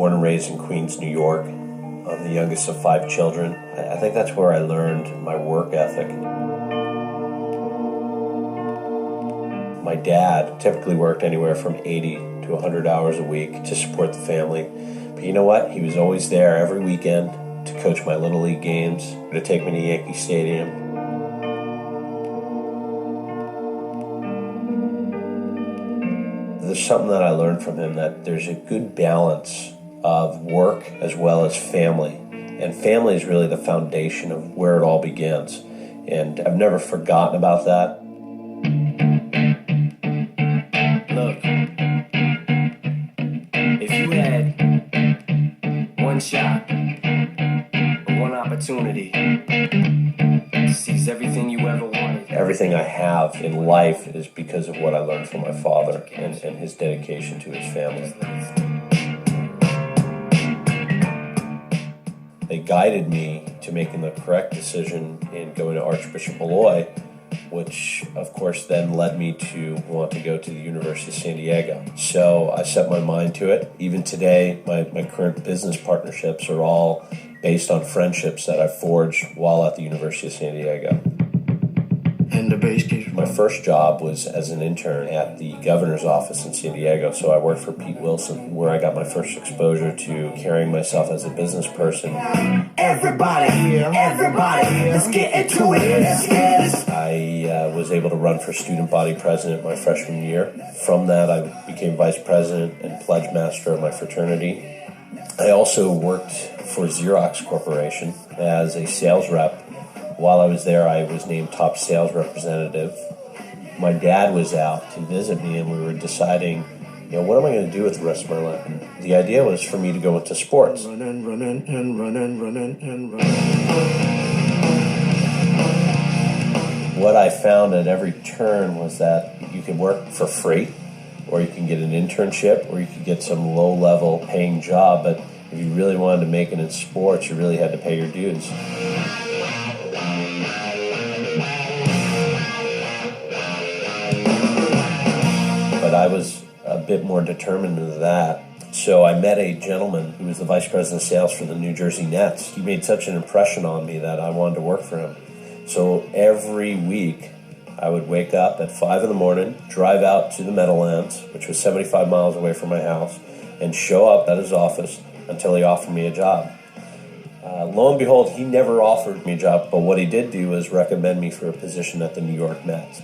born and raised in Queens, New York. I'm the youngest of 5 children. I think that's where I learned my work ethic. My dad typically worked anywhere from 80 to 100 hours a week to support the family. But you know what? He was always there every weekend to coach my Little League games, to take me to Yankee Stadium. There's something that I learned from him, that there's a good balance of work as well as family. And family is really the foundation of where it all begins. And I've never forgotten about that. Look, if you had one shot, or one opportunity to seize everything you ever wanted. Everything I have in life is because of what I learned from my father and his dedication to his family. They guided me to making the correct decision in going to Archbishop Molloy, which of course then led me to want to go to the University of San Diego. So I set my mind to it. Even today, my current business partnerships are all based on friendships that I forged while at the University of San Diego. And the bass keeps. My first job was as an intern at the governor's office in San Diego. So I worked for Pete Wilson, where I got my first exposure to carrying myself as a business person. Everybody here, let's get into it. I was able to run for student body president my freshman year. From that, I became vice president and pledge master of my fraternity. I also worked for Xerox Corporation as a sales rep. While I was there, I was named top sales representative. My dad was out to visit me, and we were deciding, what am I going to do with the rest of my life? And the idea was for me to go into sports. Running. What I found at every turn was that you could work for free, or you can get an internship, or you could get some low-level paying job. But if you really wanted to make it in sports, you really had to pay your dues. But I was a bit more determined than that. So I met a gentleman who was the vice president of sales for the New Jersey Nets. He made such an impression on me that I wanted to work for him. So every week, I would wake up at 5 in the morning, drive out to the Meadowlands, which was 75 miles away from my house, and show up at his office until he offered me a job. Lo and behold, he never offered me a job, but what he did do was recommend me for a position at the New York Mets.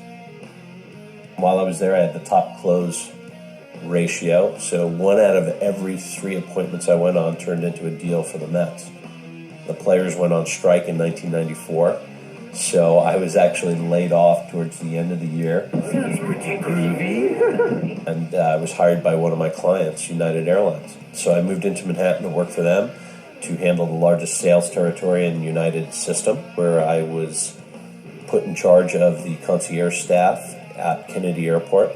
While I was there, I had the top close ratio, so 1 out of every 3 appointments I went on turned into a deal for the Mets. The players went on strike in 1994, so I was actually laid off towards the end of the year. Sounds pretty groovy. And I was hired by one of my clients, United Airlines. So I moved into Manhattan to work for them to handle the largest sales territory in the United system, where I was put in charge of the concierge staff at Kennedy Airport.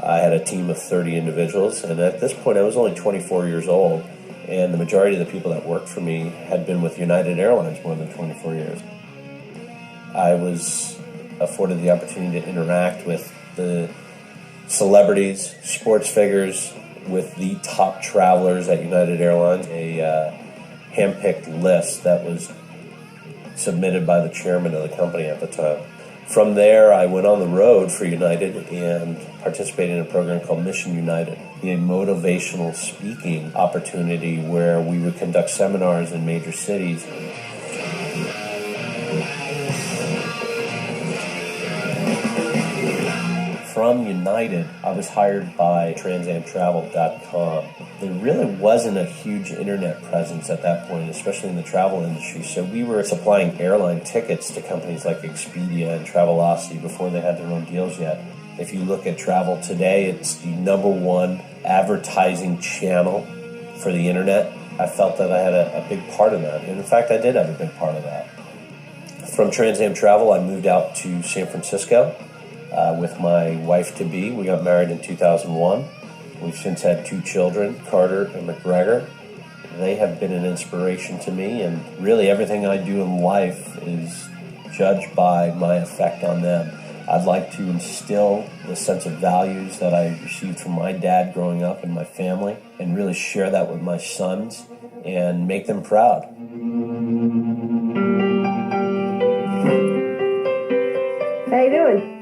I had a team of 30 individuals, and at this point I was only 24 years old, and the majority of the people that worked for me had been with United Airlines more than 24 years. I was afforded the opportunity to interact with the celebrities, sports figures, with the top travelers at United Airlines, a hand-picked list that was submitted by the chairman of the company at the time. From there, I went on the road for United and participated in a program called Mission United, a motivational speaking opportunity where we would conduct seminars in major cities. From United, I was hired by transamtravel.com. There really wasn't a huge internet presence at that point, especially in the travel industry, so we were supplying airline tickets to companies like Expedia and Travelocity before they had their own deals yet. If you look at travel today, it's the #1 advertising channel for the internet. I felt that I had a big part of that, and in fact I did have a big part of that. From Trans Am Travel, I moved out to San Francisco with my wife-to-be. We got married in 2001. We've since had 2 children, Carter and McGregor. They have been an inspiration to me, and really everything I do in life is judged by my effect on them. I'd like to instill the sense of values that I received from my dad growing up and my family, and really share that with my sons and make them proud. How you doing?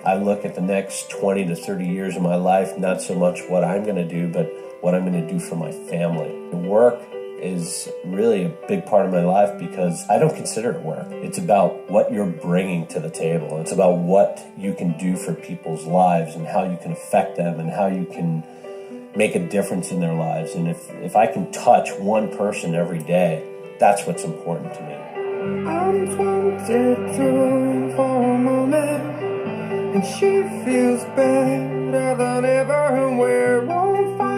I look at the next 20 to 30 years of my life, not so much what I'm going to do, but what I'm going to do for my family. Work is really a big part of my life because I don't consider it work. It's about what you're bringing to the table. It's about what you can do for people's lives and how you can affect them and how you can make a difference in their lives. And if I can touch one person every day, that's what's important to me. I'm tempted to for a moment, and she feels better than ever, and we're on fire.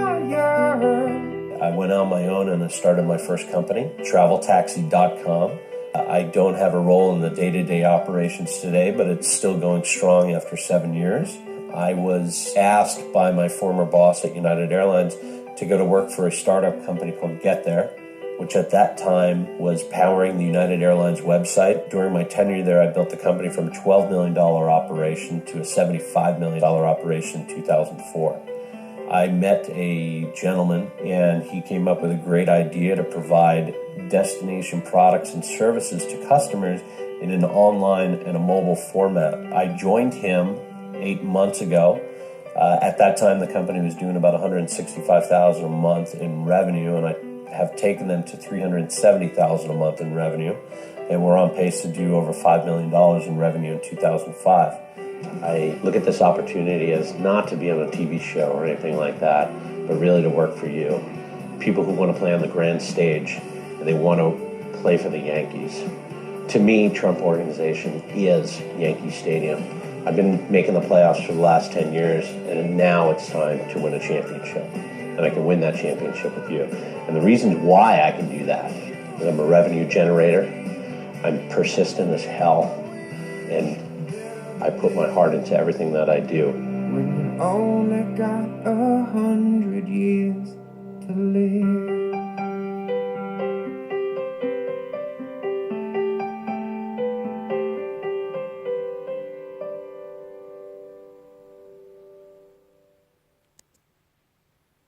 I went on my own and I started my first company, traveltaxi.com. I don't have a role in the day-to-day operations today, but it's still going strong after 7 years. I was asked by my former boss at United Airlines to go to work for a startup company called Get There, which at that time was powering the United Airlines website. During my tenure there, I built the company from a $12 million operation to a $75 million operation in 2004. I met a gentleman, and he came up with a great idea to provide destination products and services to customers in an online and a mobile format. I joined him 8 months ago. At that time, the company was doing about $165,000 a month in revenue, and I have taken them to $370,000 a month in revenue, and we're on pace to do over $5 million in revenue in 2005. I look at this opportunity as not to be on a TV show or anything like that, but really to work for you. People who want to play on the grand stage, and they want to play for the Yankees. To me, Trump Organization is Yankee Stadium. I've been making the playoffs for the last 10 years, and now it's time to win a championship. And I can win that championship with you. And the reasons why I can do that is I'm a revenue generator, I'm persistent as hell, and I put my heart into everything that I do. When you only got 100 years to live.